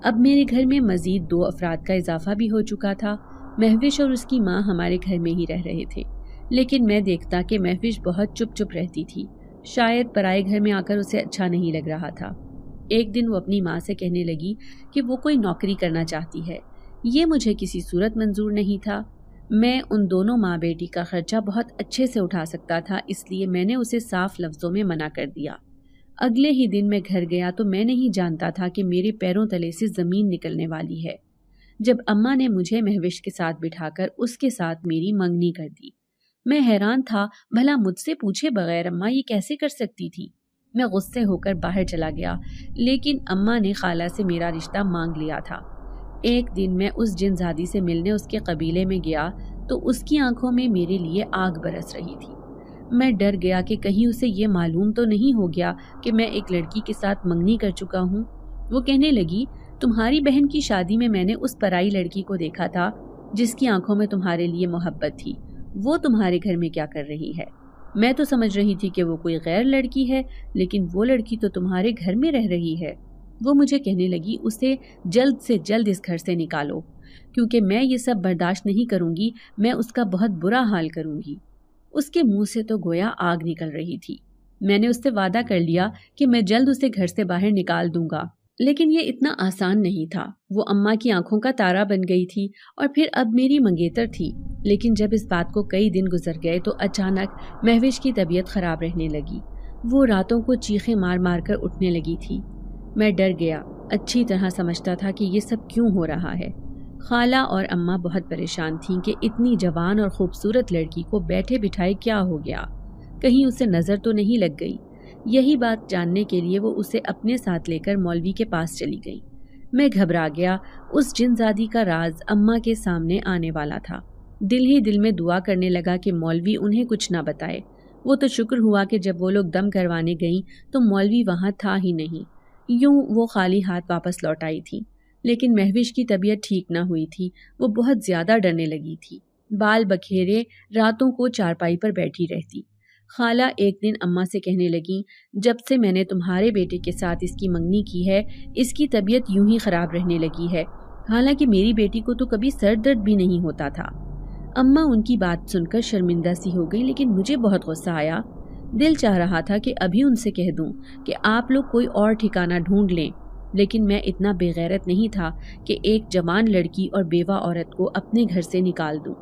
اب میرے گھر میں مزید 2 افراد کا اضافہ بھی ہو چکا تھا۔ مہوش اور اس کی ماں ہمارے گھر میں ہی رہ رہے تھے، لیکن میں دیکھتا کہ مہوش بہت چپ چپ رہتی تھی، شاید پرائے گھر میں آ کر اسے اچھا نہیں لگ رہا تھا۔ ایک دن وہ اپنی ماں سے کہنے لگی کہ وہ کوئی نوکری کرنا چاہتی ہے۔ یہ مجھے کسی صورت منظور نہیں تھا۔ میں ان دونوں ماں بیٹی کا خرچہ بہت اچھے سے اٹھا سکتا تھا، اس لیے میں نے اسے صاف لفظوں میں منع کر دیا۔ اگلے ہی دن میں گھر گیا تو میں نہیں جانتا تھا کہ میرے پیروں تلے سے زمین نکلنے والی ہے، جب اماں نے مجھے مہوش کے ساتھ بٹھا کر اس کے ساتھ میری منگنی کر دی۔ میں حیران تھا، بھلا مجھ سے پوچھے بغیر اماں یہ کیسے کر سکتی تھی؟ میں غصے ہو کر باہر چلا گیا، لیکن اماں نے خالہ سے میرا رشتہ مانگ لیا تھا۔ ایک دن میں اس جنزادی سے ملنے اس کے قبیلے میں گیا تو اس کی آنکھوں میں میرے لیے آگ برس رہی تھی۔ میں ڈر گیا کہ کہیں اسے یہ معلوم تو نہیں ہو گیا کہ میں ایک لڑکی کے ساتھ منگنی کر چکا ہوں۔ وہ کہنے لگی، تمہاری بہن کی شادی میں میں نے اس پرائی لڑکی کو دیکھا تھا جس کی آنکھوں میں تمہارے لیے محبت تھی، وہ تمہارے گھر میں کیا کر رہی ہے؟ میں تو سمجھ رہی تھی کہ وہ کوئی غیر لڑکی ہے، لیکن وہ لڑکی تو تمہارے گھر میں رہ رہی ہے۔ وہ مجھے کہنے لگی، اسے جلد سے جلد اس گھر سے نکالو، کیونکہ میں یہ سب برداشت نہیں کروں گی، میں اس کا بہت برا حال کروں گی۔ اس کے منہ سے تو گویا آگ نکل رہی تھی۔ میں نے اس سے وعدہ کر لیا کہ میں جلد اسے گھر سے باہر نکال دوں گا، لیکن یہ اتنا آسان نہیں تھا۔ وہ اماں کی آنکھوں کا تارا بن گئی تھی اور پھر اب میری منگیتر تھی۔ لیکن جب اس بات کو کئی دن گزر گئے تو اچانک مہوش کی طبیعت خراب رہنے لگی۔ وہ راتوں کو چیخیں مار مار کر اٹھنے لگی تھی۔ میں ڈر گیا، اچھی طرح سمجھتا تھا کہ یہ سب کیوں ہو رہا ہے۔ خالہ اور اماں بہت پریشان تھیں کہ اتنی جوان اور خوبصورت لڑکی کو بیٹھے بٹھائے کیا ہو گیا، کہیں اسے نظر تو نہیں لگ گئی۔ یہی بات جاننے کے لیے وہ اسے اپنے ساتھ لے کر مولوی کے پاس چلی گئی۔ میں گھبرا گیا، اس جنزادی کا راز اماں کے سامنے آنے والا تھا۔ دل ہی دل میں دعا کرنے لگا کہ مولوی انہیں کچھ نہ بتائے۔ وہ تو شکر ہوا کہ جب وہ لوگ دم کروانے گئیں تو مولوی وہاں تھا ہی نہیں، یوں وہ خالی ہاتھ واپس لوٹ آئی تھی۔ لیکن مہوش کی طبیعت ٹھیک نہ ہوئی تھی، وہ بہت زیادہ ڈرنے لگی تھی، بال بکھیرے راتوں کو چارپائی پر بیٹھی رہتی۔ خالہ ایک دن اماں سے کہنے لگی، جب سے میں نے تمہارے بیٹے کے ساتھ اس کی منگنی کی ہے، اس کی طبیعت یوں ہی خراب رہنے لگی ہے، حالانکہ میری بیٹی کو تو کبھی سر درد بھی نہیں ہوتا تھا۔ اماں ان کی بات سن کر شرمندہ سی ہو گئی، لیکن مجھے بہت غصہ آیا۔ دل چاہ رہا تھا کہ ابھی ان سے کہہ دوں کہ آپ لوگ کوئی اور ٹھکانہ ڈھونڈ لیں، لیکن میں اتنا بے غیرت نہیں تھا کہ ایک جوان لڑکی اور بیوہ عورت کو اپنے گھر سے نکال دوں۔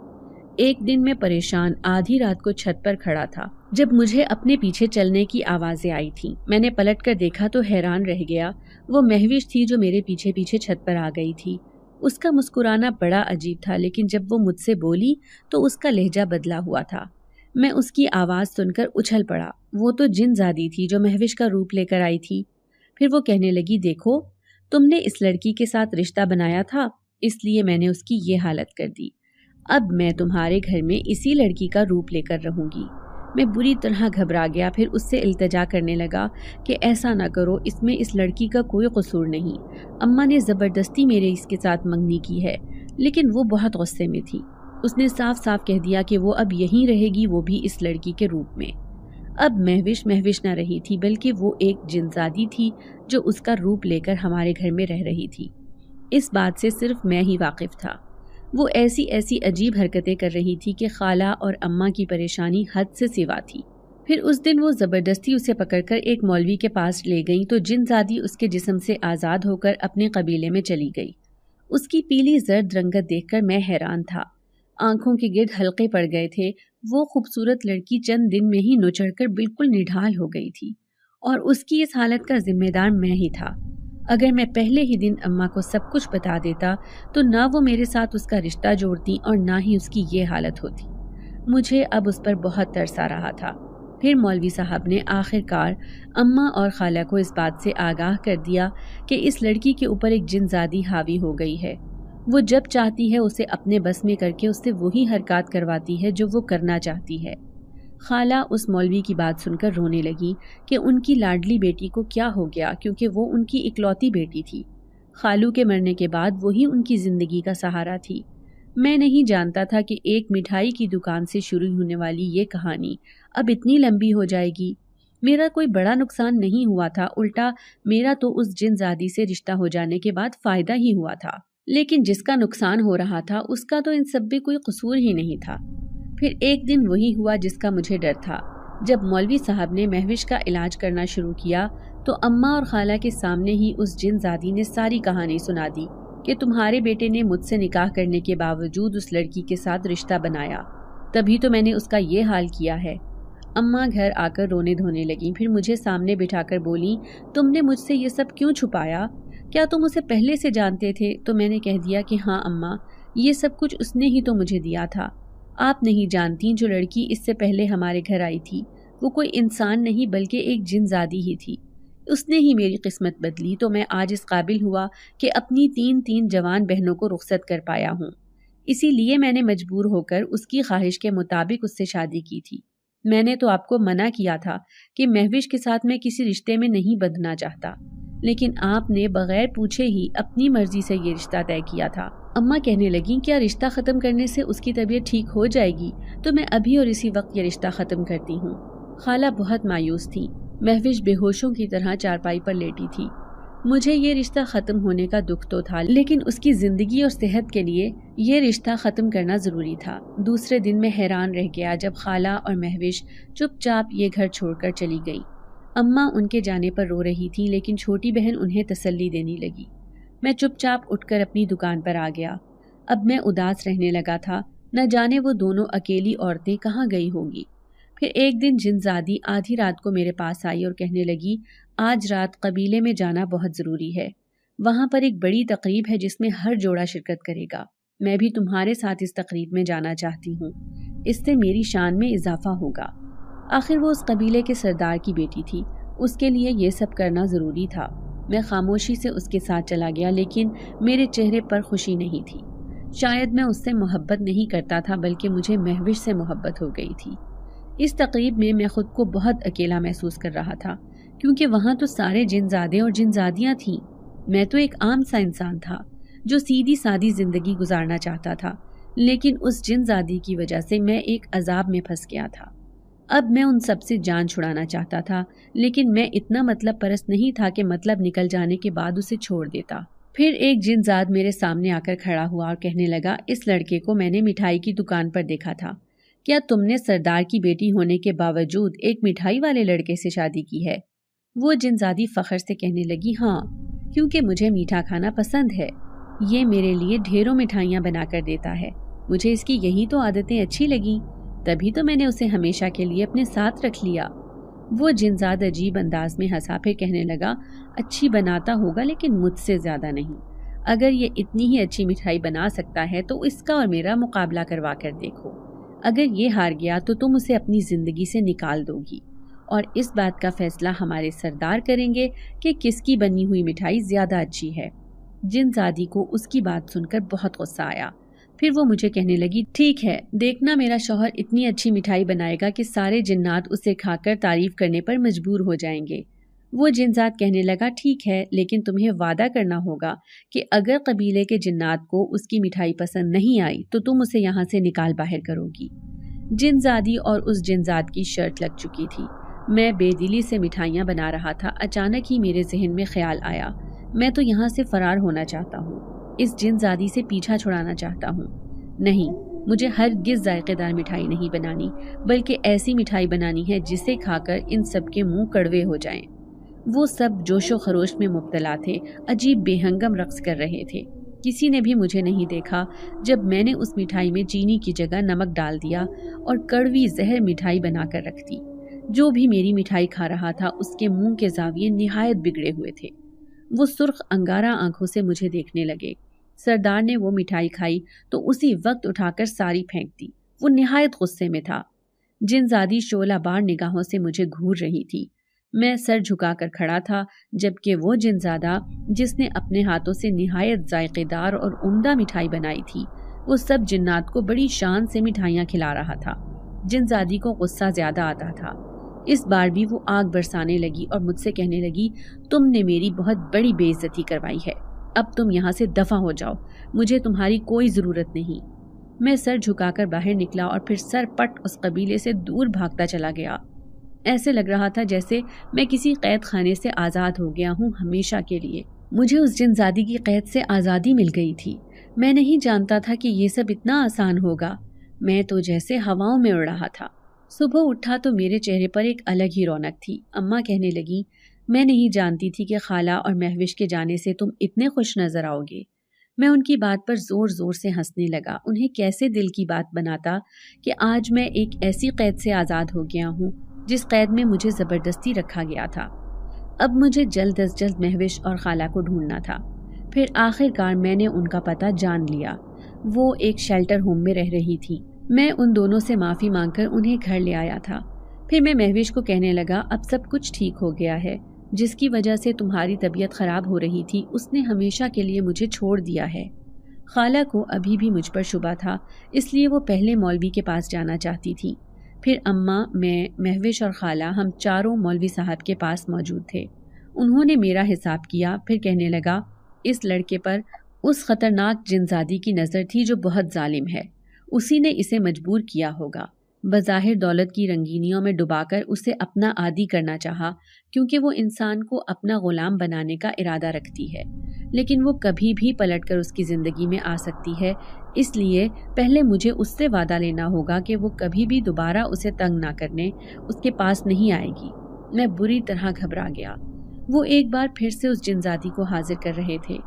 ایک دن میں پریشان آدھی رات کو چھت پر کھڑا تھا جب مجھے اپنے پیچھے چلنے کی آوازیں آئی تھیں۔ میں نے پلٹ کر دیکھا تو حیران رہ گیا، وہ مہوش تھی جو میرے پیچھے پیچھے چھت پر آ گئی تھی۔ اس کا مسکرانا بڑا عجیب تھا، لیکن جب وہ مجھ سے بولی تو اس کا لہجہ بدلا ہوا تھا۔ میں اس کی آواز سن کر اچھل پڑا۔ وہ تو جن زادی تھی جو مہوش کا روپ لے کر آئی تھی۔ پھر وہ کہنے لگی، دیکھو تم نے اس لڑکی کے ساتھ رشتہ بنایا تھا، اس لیے میں نے اس کی یہ حالت کر دی۔ اب میں تمہارے گھر میں اسی لڑکی کا روپ لے کر رہوں گی۔ میں بری طرح گھبرا گیا، پھر اس سے التجا کرنے لگا کہ ایسا نہ کرو، اس میں اس لڑکی کا کوئی قصور نہیں۔ اماں نے زبردستی میرے اس کے ساتھ منگنی کی ہے۔ لیکن وہ بہت غصے میں تھی۔ اس نے صاف صاف کہہ دیا کہ وہ اب یہیں رہے گی، وہ بھی اس لڑکی کے روپ میں۔ اب مہوش نہ رہی تھی، بلکہ وہ ایک جنزادی تھی جو اس کا روپ لے کر ہمارے گھر میں رہ رہی تھی۔ اس بات سے صرف میں ہی واقف تھا۔ وہ ایسی عجیب حرکتیں کر رہی تھی کہ خالہ اور اماں کی پریشانی حد سے سوا تھی۔ پھر اس دن وہ زبردستی اسے پکڑ کر ایک مولوی کے پاس لے گئیں تو جنزادی اس کے جسم سے آزاد ہو کر اپنے قبیلے میں چلی گئی۔ اس کی پیلی زرد رنگت دیکھ کر میں حیران تھا۔ آنکھوں کے گرد حلقے پڑ گئے تھے۔ وہ خوبصورت لڑکی چند دن میں ہی نچڑ کر بالکل نڈھال ہو گئی تھی، اور اس کی اس حالت کا ذمہ دار میں ہی تھا۔ اگر میں پہلے ہی دن اماں کو سب کچھ بتا دیتا تو نہ وہ میرے ساتھ اس کا رشتہ جوڑتی اور نہ ہی اس کی یہ حالت ہوتی۔ مجھے اب اس پر بہت ترس آ رہا تھا۔ پھر مولوی صاحب نے آخر کار اماں اور خالہ کو اس بات سے آگاہ کر دیا کہ اس لڑکی کے اوپر ایک جنزادی حاوی ہو گئی ہے۔ وہ جب چاہتی ہے اسے اپنے بس میں کر کے اس سے وہی حرکات کرواتی ہے جو وہ کرنا چاہتی ہے۔ خالہ اس مولوی کی بات سن کر رونے لگی کہ ان کی لاڈلی بیٹی کو کیا ہو گیا، کیونکہ وہ ان کی اکلوتی بیٹی تھی۔ خالو کے مرنے کے بعد وہی ان کی زندگی کا سہارا تھی۔ میں نہیں جانتا تھا کہ ایک مٹھائی کی دکان سے شروع ہونے والی یہ کہانی اب اتنی لمبی ہو جائے گی۔ میرا کوئی بڑا نقصان نہیں ہوا تھا، الٹا میرا تو اس جنزادی سے رشتہ ہو جانے کے بعد فائدہ ہی ہوا تھا۔ لیکن جس کا نقصان ہو رہا تھا اس کا تو ان سب بھی کوئی قصور ہی نہیں تھا۔ پھر ایک دن وہی ہوا جس کا مجھے ڈر تھا۔ جب مولوی صاحب نے مہوش کا علاج کرنا شروع کیا تو اماں اور خالہ کے سامنے ہی اس جنزادی نے ساری کہانی سنا دی کہ تمہارے بیٹے نے مجھ سے نکاح کرنے کے باوجود اس لڑکی کے ساتھ رشتہ بنایا، تبھی تو میں نے اس کا یہ حال کیا ہے۔ اماں گھر آ کر رونے دھونے لگیں، پھر مجھے سامنے بٹھا کر بولیں، تم نے مجھ سے یہ سب کیوں چھپایا؟ کیا تم اسے پہلے سے جانتے تھے؟ تو میں نے کہہ دیا کہ ہاں اماں، یہ سب کچھ اس نے ہی تو مجھے دیا تھا۔ آپ نہیں جانتی، جو لڑکی اس سے پہلے ہمارے گھر آئی تھی وہ کوئی انسان نہیں بلکہ ایک جنزادی ہی تھی۔ اس نے ہی میری قسمت بدلی تو میں آج اس قابل ہوا کہ اپنی تین جوان بہنوں کو رخصت کر پایا ہوں۔ اسی لیے میں نے مجبور ہو کر اس کی خواہش کے مطابق اس سے شادی کی تھی۔ میں نے تو آپ کو منع کیا تھا کہ مہوش کے ساتھ میں کسی رشتے میں نہیں بندھنا چاہتا، لیکن آپ نے بغیر پوچھے ہی اپنی مرضی سے یہ رشتہ طے کیا تھا۔ اماں کہنے لگیں، کیا رشتہ ختم کرنے سے اس کی طبیعت ٹھیک ہو جائے گی؟ تو میں ابھی اور اسی وقت یہ رشتہ ختم کرتی ہوں۔ خالہ بہت مایوس تھی۔ مہوش بے ہوشوں کی طرح چارپائی پر لیٹی تھی۔ مجھے یہ رشتہ ختم ہونے کا دکھ تو تھا، لیکن اس کی زندگی اور صحت کے لیے یہ رشتہ ختم کرنا ضروری تھا۔ دوسرے دن میں حیران رہ گیا جب خالہ اور مہوش چپ چاپ یہ گھر چھوڑ کر چلی گئی۔ اماں ان کے جانے پر رو رہی تھی، لیکن چھوٹی بہن انہیں تسلی دینے لگی۔ میں چپ چاپ اٹھ کر اپنی دکان پر آ گیا۔ اب میں اداس رہنے لگا تھا، نہ جانے وہ دونوں اکیلی عورتیں کہاں گئی ہوں گی۔ پھر ایک دن جنزادی آدھی رات کو میرے پاس آئی اور کہنے لگی، آج رات قبیلے میں جانا بہت ضروری ہے، وہاں پر ایک بڑی تقریب ہے جس میں ہر جوڑا شرکت کرے گا۔ میں بھی تمہارے ساتھ اس تقریب میں جانا چاہتی ہوں، اس سے میری شان میں اضافہ ہوگا۔ آخر وہ اس قبیلے کے سردار کی بیٹی تھی، اس کے لیے یہ سب کرنا ضروری تھا۔ میں خاموشی سے اس کے ساتھ چلا گیا، لیکن میرے چہرے پر خوشی نہیں تھی۔ شاید میں اس سے محبت نہیں کرتا تھا، بلکہ مجھے مہوش سے محبت ہو گئی تھی۔ اس تقریب میں خود کو بہت اکیلا محسوس کر رہا تھا، کیونکہ وہاں تو سارے جنزادے اور جنزادیاں تھیں۔ میں تو ایک عام سا انسان تھا جو سیدھی سادی زندگی گزارنا چاہتا تھا، لیکن اس جنزادی کی وجہ سے میں ایک عذاب میں پھنس گیا تھا۔ اب میں ان سب سے جان چھڑانا چاہتا تھا، لیکن میں اتنا مطلب پرست نہیں تھا کہ مطلب نکل جانے کے بعد اسے چھوڑ دیتا۔ پھر ایک جنزاد میرے سامنے آ کر کھڑا ہوا اور کہنے لگا، اس لڑکے کو میں نے مٹھائی کی دکان پر دیکھا تھا، کیا تم نے سردار کی بیٹی ہونے کے باوجود ایک مٹھائی والے لڑکے سے شادی کی ہے؟ وہ جنزادی فخر سے کہنے لگی، ہاں، کیونکہ مجھے میٹھا کھانا پسند ہے، یہ میرے لیے ڈھیروں مٹھائیاں بنا کر دیتا ہے، مجھے اس کی یہی تو عادتیں اچھی لگیں، تبھی تو میں نے اسے ہمیشہ کے لیے اپنے ساتھ رکھ لیا۔ وہ جنزاد عجیب انداز میں ہنسا، پھر کہنے لگا، اچھی بناتا ہوگا لیکن مجھ سے زیادہ نہیں۔ اگر یہ اتنی ہی اچھی مٹھائی بنا سکتا ہے تو اس کا اور میرا مقابلہ کروا کر دیکھو۔ اگر یہ ہار گیا تو تم اسے اپنی زندگی سے نکال دو گی، اور اس بات کا فیصلہ ہمارے سردار کریں گے کہ کس کی بنی ہوئی مٹھائی زیادہ اچھی ہے۔ جن زادی کو اس کی بات سن کر بہت غصہ آیا۔ پھر وہ مجھے کہنے لگی، ٹھیک ہے، دیکھنا میرا شوہر اتنی اچھی مٹھائی بنائے گا کہ سارے جنات اسے کھا کر تعریف کرنے پر مجبور ہو جائیں گے۔ وہ جنزاد کہنے لگا، ٹھیک ہے، لیکن تمہیں وعدہ کرنا ہوگا کہ اگر قبیلے کے جنات کو اس کی مٹھائی پسند نہیں آئی تو تم اسے یہاں سے نکال باہر کرو گی۔ جنزادی اور اس جنزاد کی شرط لگ چکی تھی۔ میں بے دلی سے مٹھائیاں بنا رہا تھا۔ اچانک ہی میرے ذہن میں خیال آیا، میں تو یہاں سے فرار ہونا چاہتا ہوں، اس جنزادی سے پیچھا چھڑانا چاہتا ہوں۔ نہیں، مجھے ہرگز ذائقے دار مٹھائی نہیں بنانی، بلکہ ایسی مٹھائی بنانی ہے جسے کھا کر ان سب کے منہ کڑوے ہو جائیں۔ وہ سب جوش و خروش میں مبتلا تھے، عجیب بے ہنگم رقص کر رہے تھے۔ کسی نے بھی مجھے نہیں دیکھا جب میں نے اس مٹھائی میں چینی کی جگہ نمک ڈال دیا اور کڑوی زہر مٹھائی بنا کر رکھ دی۔ جو بھی میری مٹھائی کھا رہا تھا اس کے منہ کے زاویے نہایت بگڑے ہوئے تھے۔ وہ سرخ انگارہ آنکھوں سے مجھے دیکھنے لگے۔ سردار نے وہ مٹھائی کھائی تو اسی وقت اٹھا کر ساری پھینک دی۔ وہ نہایت غصے میں تھا۔ جنزادی شعلہ بار نگاہوں سے مجھے گھور رہی تھی۔ میں سر جھکا کر کھڑا تھا، جبکہ وہ جنزادہ جس نے اپنے ہاتھوں سے نہایت ذائقے دار اور عمدہ مٹھائی بنائی تھی، وہ سب جنات کو بڑی شان سے مٹھائیاں کھلا رہا تھا۔ جنزادی کو غصہ زیادہ آتا تھا۔ اس بار بھی وہ آگ برسانے لگی اور مجھ سے کہنے لگی، تم نے میری بہت بڑی بے عزتی کروائی ہے، اب تم یہاں سے دفع ہو جاؤ، مجھے تمہاری کوئی ضرورت نہیں۔ میں سر جھکا کر باہر نکلا اور پھر سر پٹ اس قبیلے سے دور بھاگتا چلا گیا۔ ایسے لگ رہا تھا جیسے میں کسی قید خانے سے آزاد ہو گیا ہوں ہمیشہ کے لیے۔ مجھے اس جنزادی کی قید سے آزادی مل گئی تھی۔ میں نہیں جانتا تھا کہ یہ سب اتنا آسان ہوگا۔ میں تو جیسے ہواؤں میں اڑ رہا تھا۔ صبح اٹھا تو میرے چہرے پر ایک الگ ہی رونق تھی۔ اماں کہنے لگی، میں نہیں جانتی تھی کہ خالہ اور مہوش کے جانے سے تم اتنے خوش نظر آؤ گے۔ میں ان کی بات پر زور زور سے ہنسنے لگا۔ انہیں کیسے دل کی بات بناتا کہ آج میں ایک ایسی قید سے آزاد ہو گیا ہوں جس قید میں مجھے زبردستی رکھا گیا تھا۔ اب مجھے جلد از جلد مہوش اور خالہ کو ڈھونڈنا تھا۔ پھر آخر کار میں نے ان کا پتہ جان لیا۔ وہ ایک شیلٹر ہوم میں رہ رہی تھی۔ میں ان دونوں سے معافی مانگ کر انہیں گھر لے آیا تھا۔ پھر میں مہوش کو کہنے لگا، اب سب کچھ ٹھیک ہو گیا ہے۔ جس کی وجہ سے تمہاری طبیعت خراب ہو رہی تھی اس نے ہمیشہ کے لیے مجھے چھوڑ دیا ہے۔ خالہ کو ابھی بھی مجھ پر شبہ تھا، اس لیے وہ پہلے مولوی کے پاس جانا چاہتی تھی۔ پھر اماں، میں، مہوش اور خالہ ہم چاروں مولوی صاحب کے پاس موجود تھے۔ انہوں نے میرا حساب کیا، پھر کہنے لگا، اس لڑکے پر اس خطرناک جنزادی کی نظر تھی جو بہت ظالم ہے۔ اسی نے اسے مجبور کیا ہوگا۔ بظاہر دولت کی رنگینیوں میں ڈبا کر اسے اپنا عادی کرنا چاہا، کیونکہ وہ انسان کو اپنا غلام بنانے کا ارادہ رکھتی ہے، لیکن وہ کبھی بھی پلٹ کر اس کی زندگی میں آ سکتی ہے۔ اس لیے پہلے مجھے اس سے وعدہ لینا ہوگا کہ وہ کبھی بھی دوبارہ اسے تنگ نہ کرنے اس کے پاس نہیں آئے گی۔ میں بری طرح گھبرا گیا۔ وہ ایک بار پھر سے اس جنزادی کو حاضر کر رہے تھے۔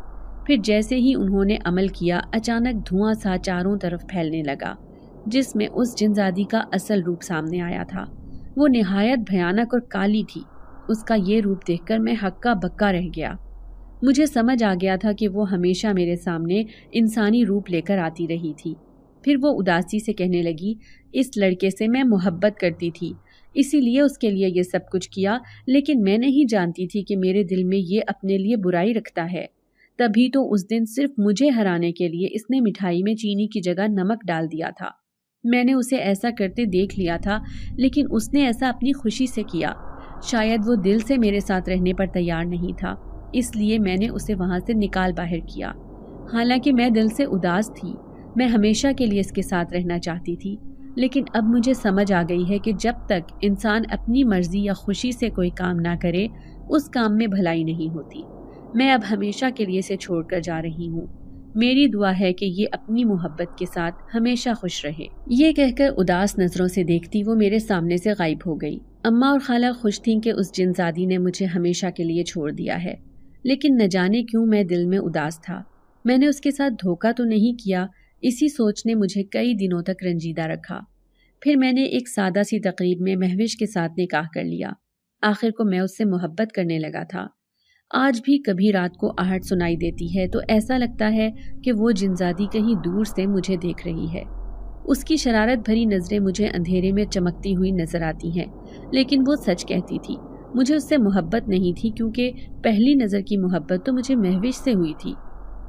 پھر جیسے ہی انہوں نے عمل کیا، اچانک دھواں سا چاروں طرف پھیلنے لگا، جس میں اس جنزادی کا اصل روپ سامنے آیا تھا۔ وہ نہایت بھیانک اور کالی تھی۔ اس کا یہ روپ دیکھ کر میں ہکا بکا رہ گیا۔ مجھے سمجھ آ گیا تھا کہ وہ ہمیشہ میرے سامنے انسانی روپ لے کر آتی رہی تھی۔ پھر وہ اداسی سے کہنے لگی، اس لڑکے سے میں محبت کرتی تھی، اسی لیے اس کے لیے یہ سب کچھ کیا، لیکن میں نہیں جانتی تھی کہ میرے دل میں یہ اپنے لیے برائی رکھتا ہے۔ تبھی تو اس دن صرف مجھے ہرانے کے لیے اس نے مٹھائی میں چینی کی جگہ نمک ڈال دیا تھا۔ میں نے اسے ایسا کرتے دیکھ لیا تھا، لیکن اس نے ایسا اپنی خوشی سے کیا۔ شاید وہ دل سے میرے ساتھ رہنے پر تیار نہیں تھا، اس لیے میں نے اسے وہاں سے نکال باہر کیا۔ حالانکہ میں دل سے اداس تھی، میں ہمیشہ کے لیے اس کے ساتھ رہنا چاہتی تھی، لیکن اب مجھے سمجھ آ گئی ہے کہ جب تک انسان اپنی مرضی یا خوشی سے کوئی کام نہ کرے، اس کام میں بھلائی نہیں ہوتی۔ میں اب ہمیشہ کے لیے اسے چھوڑ کر جا رہی ہوں۔ میری دعا ہے کہ یہ اپنی محبت کے ساتھ ہمیشہ خوش رہے۔ یہ کہہ کر اداس نظروں سے دیکھتی وہ میرے سامنے سے غائب ہو گئی۔ اماں اور خالہ خوش تھیں کہ اس جنزادی نے مجھے ہمیشہ کے لیے چھوڑ دیا ہے، لیکن نہ جانے کیوں میں دل میں اداس تھا۔ میں نے اس کے ساتھ دھوکہ تو نہیں کیا، اسی سوچ نے مجھے کئی دنوں تک رنجیدہ رکھا۔ پھر میں نے ایک سادہ سی تقریب میں مہوش کے ساتھ نکاح کر لیا۔ آخر کو میں اس سے محبت کرنے لگا تھا۔ آج بھی کبھی رات کو آہٹ سنائی دیتی ہے تو ایسا لگتا ہے کہ وہ جنزادی کہیں دور سے مجھے دیکھ رہی ہے۔ اس کی شرارت بھری نظریں مجھے اندھیرے میں چمکتی ہوئی نظر آتی ہیں، لیکن وہ سچ کہتی تھی۔ مجھے اس سے محبت نہیں تھی، کیونکہ پہلی نظر کی محبت تو مجھے مہوش سے ہوئی تھی۔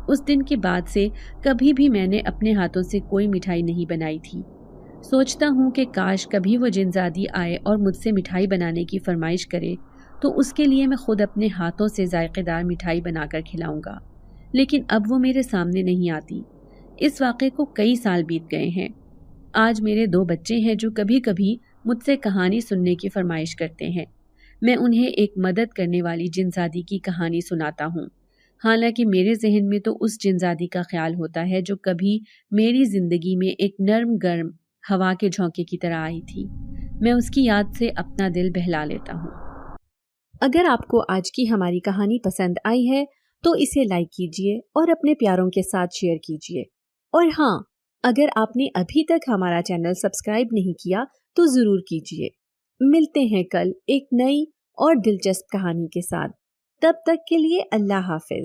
اس دن کے بعد سے کبھی بھی میں نے اپنے ہاتھوں سے کوئی مٹھائی نہیں بنائی تھی۔ سوچتا ہوں کہ کاش کبھی وہ جنزادی آئے اور مجھ سے مٹھائی بنانے کی فرمائش کرے تو اس کے لیے میں خود اپنے ہاتھوں سے ذائقے دار مٹھائی بنا کر کھلاؤں گا، لیکن اب وہ میرے سامنے نہیں آتی۔ اس واقعے کو کئی سال بیت گئے ہیں۔ آج میرے 2 بچے ہیں جو کبھی کبھی مجھ سے کہانی سننے کی فرمائش کرتے ہیں۔ میں انہیں ایک مدد کرنے والی جنزادی کی کہانی سناتا ہوں، حالانکہ میرے ذہن میں تو اس جنزادی کا خیال ہوتا ہے جو کبھی میری زندگی میں ایک نرم گرم ہوا کے جھونکے کی طرح آئی تھی۔ میں اس کی یاد سے اپنا دل بہلا لیتا ہوں۔ اگر آپ کو آج کی ہماری کہانی پسند آئی ہے تو اسے لائک کیجیے اور اپنے پیاروں کے ساتھ شیئر کیجیے، اور ہاں، اگر آپ نے ابھی تک ہمارا چینل سبسکرائب نہیں کیا تو ضرور کیجیے۔ ملتے ہیں کل ایک نئی اور دلچسپ کہانی کے ساتھ۔ تب تک کے لیے اللہ حافظ۔